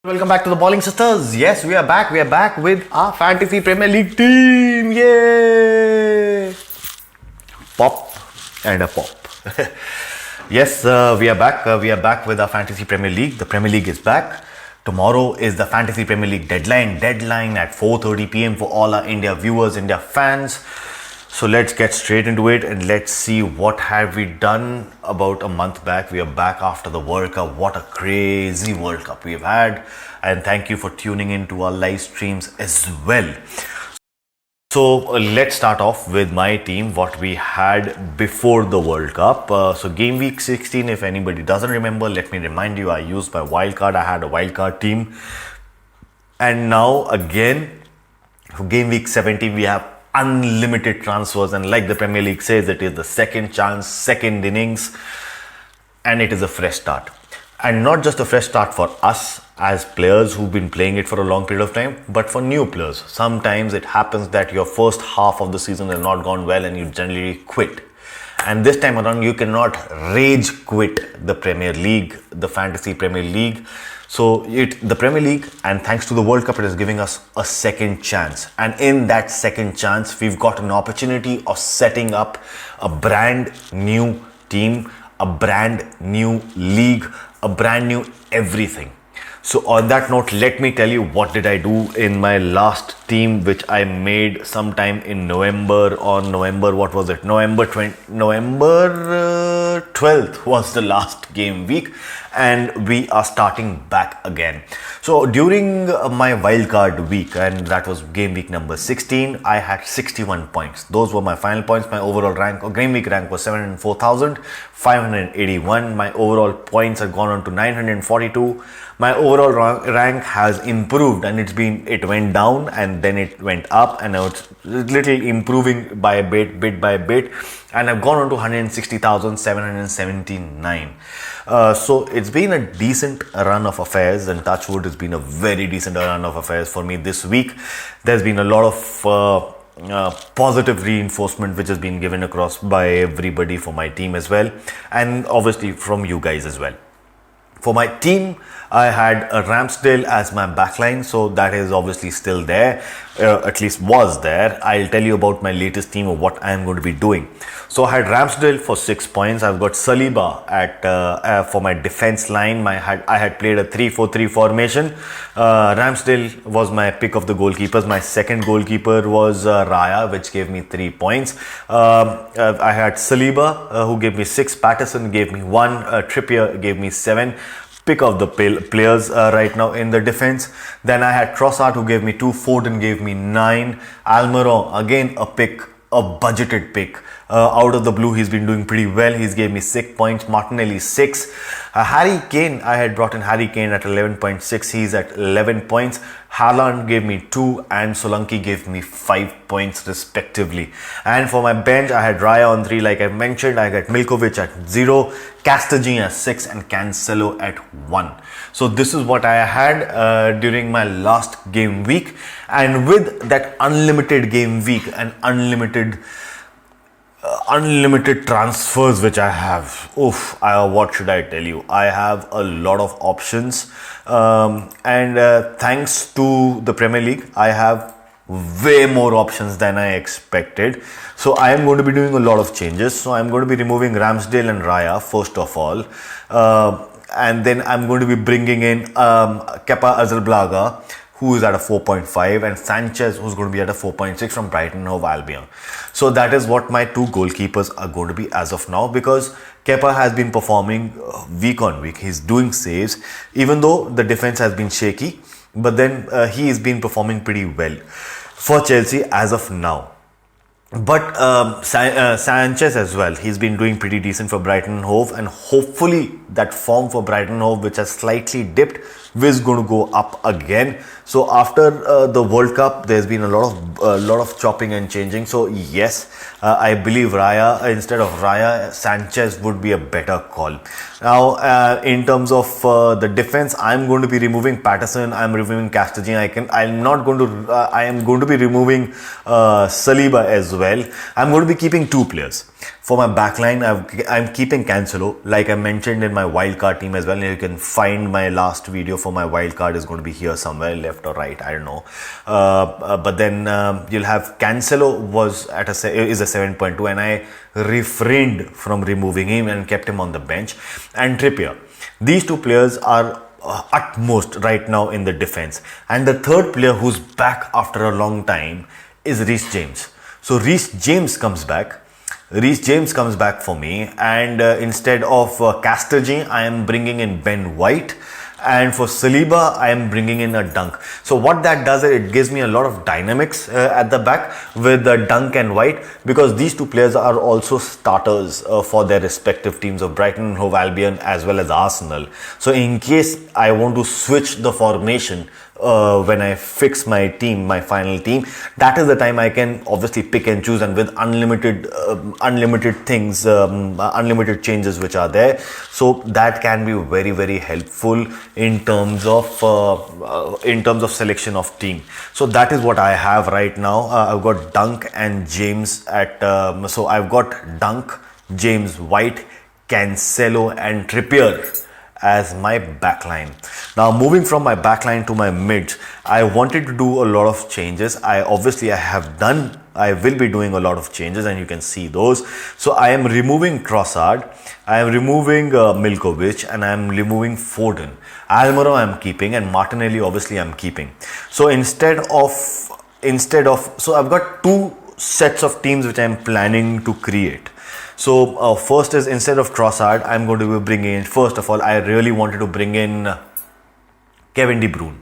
Welcome back to the Bowling Sisters. Yes, we are back. We are back with our Fantasy Premier League team. Yay! Pop and a pop. Yes, we are back. We are back with our Fantasy Premier League. The Premier League is back. Tomorrow is the Fantasy Premier League deadline. Deadline at 4:30 p.m. for all our India viewers, India fans. So let's get straight into it and let's see what have we done about a month back. We are back after the World Cup. What a crazy World Cup we've had. And thank you for tuning in to our live streams as well. So let's start off with my team, what we had before the World Cup. So game week 16, if anybody doesn't remember, let me remind you, I used my wildcard. I had a wildcard team. And now again, for game week 17, we have unlimited transfers, and like the Premier League says, it is the second chance, second innings, and it is a fresh start. And not just a fresh start for us as players who've been playing it for a long period of time, but for new players. Sometimes it happens that your first half of the season has not gone well and you generally quit. And this time around, you cannot rage quit the Premier League, the Fantasy Premier League. So the Premier League, and thanks to the World Cup, it is giving us a second chance. And in that second chance, we've got an opportunity of setting up a brand new team, a brand new league, a brand new everything. So on that note, let me tell you what did I do in my last team, which I made sometime in November, what was it? November 12th was the last game week, and we are starting back again. So during my wildcard week, and that was game week number 16, I had 61 points. Those were my final points. My overall rank or game week rank was 704,581. My overall points had gone on to 942. My overall rank has improved, and it went down and then it went up, and now it's little improving by a bit by bit, and I've gone on to 160,779. So it's been a decent run of affairs, and touch wood, it's been a very decent run of affairs for me this week. There's been a lot of positive reinforcement which has been given across by everybody for my team as well, and obviously from you guys as well. For my team, I had a Ramsdale as my backline, so that is obviously still there, at least was there. I'll tell you about my latest team of what I'm going to be doing. So I had Ramsdale for 6 points. I've got Saliba at for my defense line. I had played a 3-4-3 formation. Ramsdale was my pick of the goalkeepers. My second goalkeeper was Raya, which gave me 3 points. I had Saliba, who gave me 6. Patterson gave me 1. Trippier gave me 7. Pick of the players right now in the defense. Then I had Trossard, who gave me 2. Foden gave me 9. Almiron, again a budgeted pick. Out of the blue, he's been doing pretty well. He's gave me 6 points. Martinelli 6. Harry Kane, I had brought in Harry Kane at 11.6. He's at 11 points. Haaland gave me 2 and Solanke gave me 5 points respectively. And for my bench, I had Raya on 3, like I mentioned. I got Milkovic at 0, Castagin at 6 and Cancelo at 1. So this is what I had during my last game week. And with that unlimited game week and unlimited transfers which I have, what should I tell you? I have a lot of options, and thanks to the Premier League, I have way more options than I expected. So I am going to be doing a lot of changes. So I'm going to be removing Ramsdale and Raya first of all, and then I'm going to be bringing in Kepa Arrizabalaga, who is at a 4.5, and Sanchez, who's going to be at a 4.6 from Brighton and Hove Albion. So that is what my 2 goalkeepers are going to be as of now, because Kepa has been performing week on week. He's doing saves, even though the defense has been shaky, but then he has been performing pretty well for Chelsea as of now. But Sanchez as well, he's been doing pretty decent for Brighton and Hove, and hopefully that form for Brighton and Hove, which has slightly dipped, is going to go up again. So after the World Cup, there's been a lot of chopping and changing. So yes, I believe instead of Raya, Sanchez would be a better call. Now in terms of the defense, I'm going to be removing Patterson. I'm removing Castagin. I am going to be removing Saliba as well. I'm going to be keeping 2 players. For my backline, I'm keeping Cancelo, like I mentioned in my wildcard team as well. You can find my last video for my wild card is going to be here somewhere, left or right, I don't know. But then you'll have Cancelo is a 7.2, and I refrained from removing him and kept him on the bench. And Trippier. These two players are utmost right now in the defense. And the third player who's back after a long time is Reece James. So Reece James comes back. Reece James comes back for me, and instead of Castorjee, I am bringing in Ben White, and for Saliba, I am bringing in a Dunk. So what that does is it gives me a lot of dynamics at the back with Dunk and White, because these two players are also starters for their respective teams of Brighton and Hove Albion as well as Arsenal. So in case I want to switch the formation when I fix my team, my final team, that is the time I can obviously pick and choose, and with unlimited things, unlimited changes which are there. So that can be very, very helpful in terms of selection of team. So that is what I have right now. I've got Dunk and James so I've got Dunk, James, White, Cancelo and Trippier as my backline. Now moving from my backline to my mids, I wanted to do a lot of changes. I will be doing a lot of changes, and you can see those. So I am removing Trossard, I am removing Milkovic, and I am removing Foden. Almiron I am keeping, and Martinelli obviously I am keeping. So so I've got two sets of teams which I am planning to create. So first is, instead of Trossard, I'm going to be bringing in, first of all, I really wanted to bring in Kevin De Bruyne.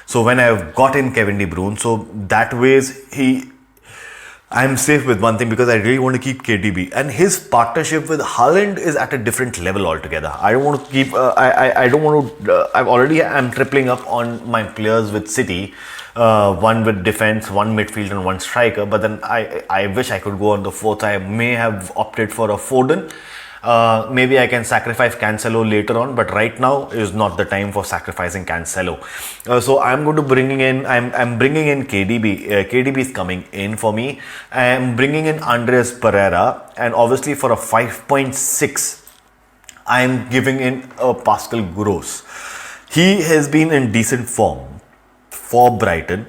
So when I've got in Kevin De Bruyne, so that ways I'm safe with one thing, because I really want to keep KDB, and his partnership with Haaland is at a different level altogether. I don't want to keep, I'm tripling up on my players with City. One with defense, one midfield and one striker, but then I wish I could go on the fourth. I may have opted for a Foden. Maybe I can sacrifice Cancelo later on, but right now is not the time for sacrificing Cancelo. So I'm going to bringing in KDB. KDB is coming in for me. I'm bringing in Andreas Pereira, and obviously for a 5.6 I'm giving in Pascal Gross. He has been in decent form for Brighton,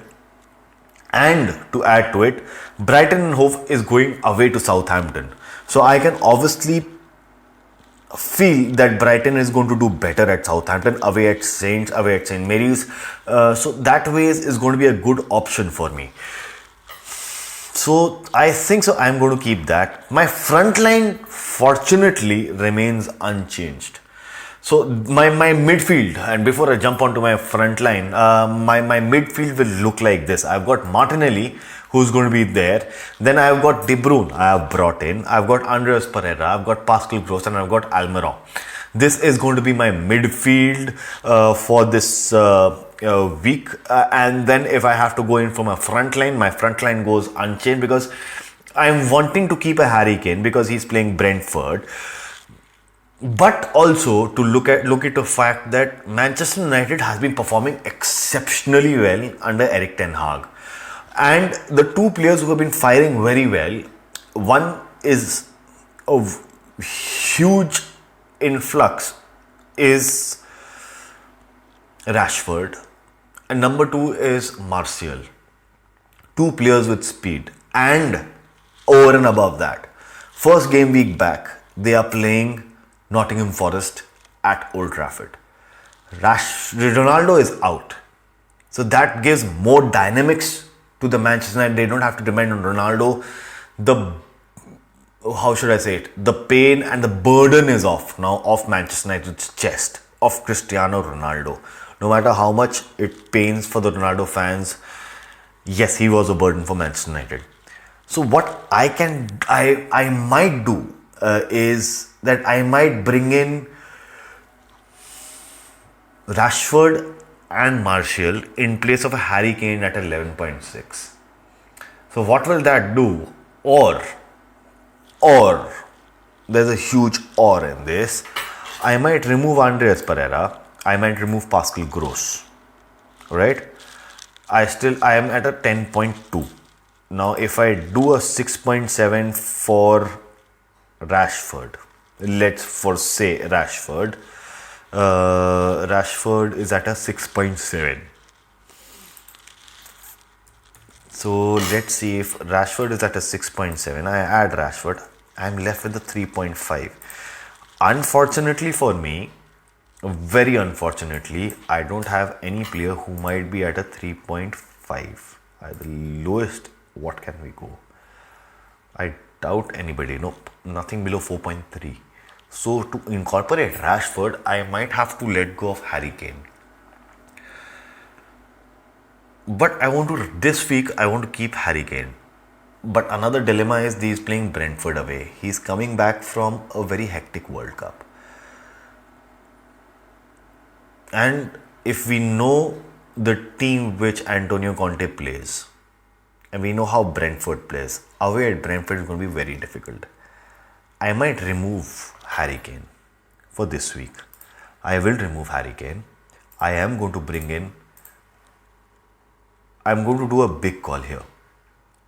and to add to it, Brighton and Hove is going away to Southampton. So I can obviously feel that Brighton is going to do better at Southampton, away at St Mary's. So that way is going to be a good option for me. So I think so I'm going to keep that. My front line fortunately remains unchanged. So my midfield, and before I jump onto my front line, my midfield will look like this. I've got Martinelli, who's going to be there. Then I've got De Bruyne, I have brought in. I've got Andreas Pereira, I've got Pascal Gross, and I've got Almiron. This is going to be my midfield for this week. And then if I have to go in for my front line goes unchanged, because I'm wanting to keep a Harry Kane because he's playing Brentford. But also to look at the fact that Manchester United has been performing exceptionally well under Erik ten Hag, and the two players who have been firing very well, one is a huge influx is Rashford, and number two is Martial. Two players with speed, and over and above that, first game week back they are playing Nottingham Forest at Old Trafford. Ronaldo is out. So that gives more dynamics to the Manchester United. They don't have to depend on Ronaldo. The pain and the burden is off Manchester United's chest, of Cristiano Ronaldo. No matter how much it pains for the Ronaldo fans, yes, he was a burden for Manchester United. So what I might do is that I might bring in Rashford and Martial in place of a Harry Kane at 11.6. So what will that do? Or there's a huge or in this. I might remove Andreas Pereira. I might remove Pascal Gross. Right? I am at a 10.2. Now if I do a 6.7 for Rashford, let's say Rashford, Rashford is at a 6.7. So let's see if Rashford is at a 6.7. I add Rashford. I'm left with a 3.5. Unfortunately for me, very unfortunately, I don't have any player who might be at a 3.5. At the lowest, what can we go? I doubt anybody. Nope, nothing below 4.3. So to incorporate Rashford, I might have to let go of Harry Kane. But this week, I want to keep Harry Kane. But another dilemma is he's playing Brentford away. He's coming back from a very hectic World Cup. And if we know the team which Antonio Conte plays, and we know how Brentford plays, away at Brentford is going to be very difficult. I might remove Harry Kane for this week. I will remove Harry Kane. I am going to bring in, I'm going to do a big call here.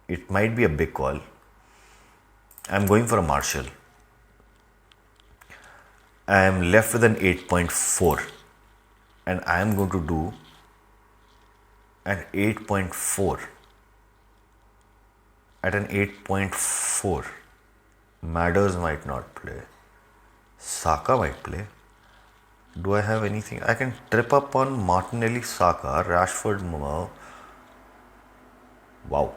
It might be a big call. I'm going for a Martial. I am left with an 8.4. And I am going to do an 8.4. At an 8.4, Madders might not play. Saka might play. Do I have anything? I can trip up on Martinelli, Saka, Rashford, wow.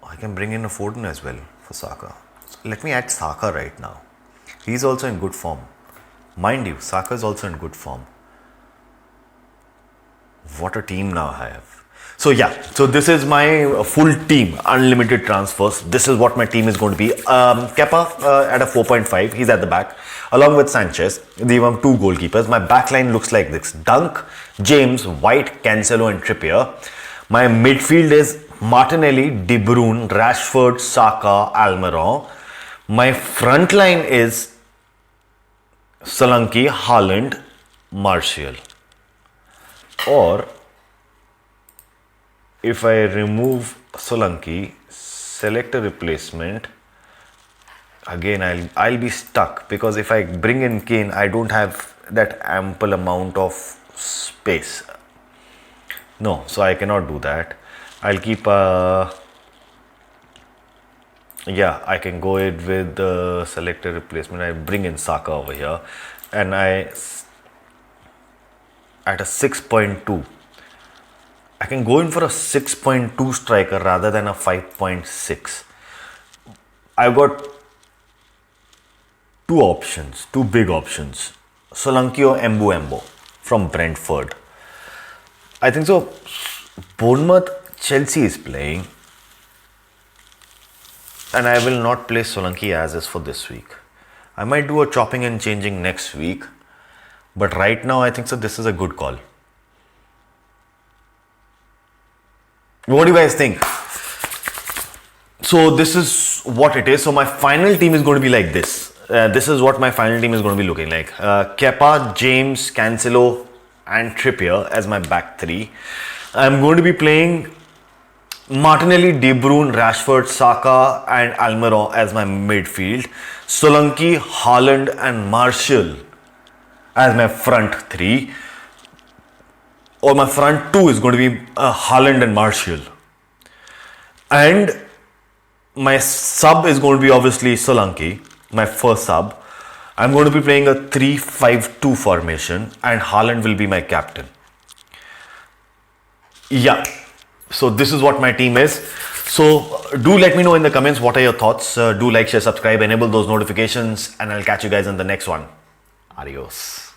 I can bring in a Foden as well for Saka. So let me add Saka right now. He's also in good form. Mind you, Saka is also in good form. What a team now I have. So yeah, so this is my full team, unlimited transfers. This is what my team is going to be. Kepa at a 4.5, he's at the back. Along with Sanchez, they have 2 goalkeepers. My backline looks like this. Dunk, James, White, Cancelo and Trippier. My midfield is Martinelli, De Bruyne, Rashford, Saka, Almiron. My front line is Solanke, Haaland, Martial. Or if I remove Solanke, select a replacement, again I'll be stuck, because if I bring in Kane, I don't have that ample amount of space. No, so I cannot do that. I'll keep I can go ahead with the select a replacement. I bring in Saka over here, and I at a 6.2. I can go in for a 6.2 striker rather than a 5.6. I've got 2 options, 2 big options. Solanke or Embo from Brentford. I think so. Bournemouth, Chelsea is playing. And I will not play Solanke as is for this week. I might do a chopping and changing next week. But right now, I think so this is a good call. What do you guys think? So this is what it is. So my final team is going to be like this. This is what my final team is going to be looking like. Kepa, James, Cancelo and Trippier as my back 3. I'm going to be playing Martinelli, De Bruyne, Rashford, Saka and Almiron as my midfield. Solanke, Haaland and Martial as my front 3. Or my front 2 is going to be Haaland and Martial. And my sub is going to be obviously Solanke, my first sub. I'm going to be playing a 3-5-2 formation and Haaland will be my captain. Yeah. So this is what my team is. So do let me know in the comments what are your thoughts. Do like, share, subscribe, enable those notifications and I'll catch you guys in the next one. Adios.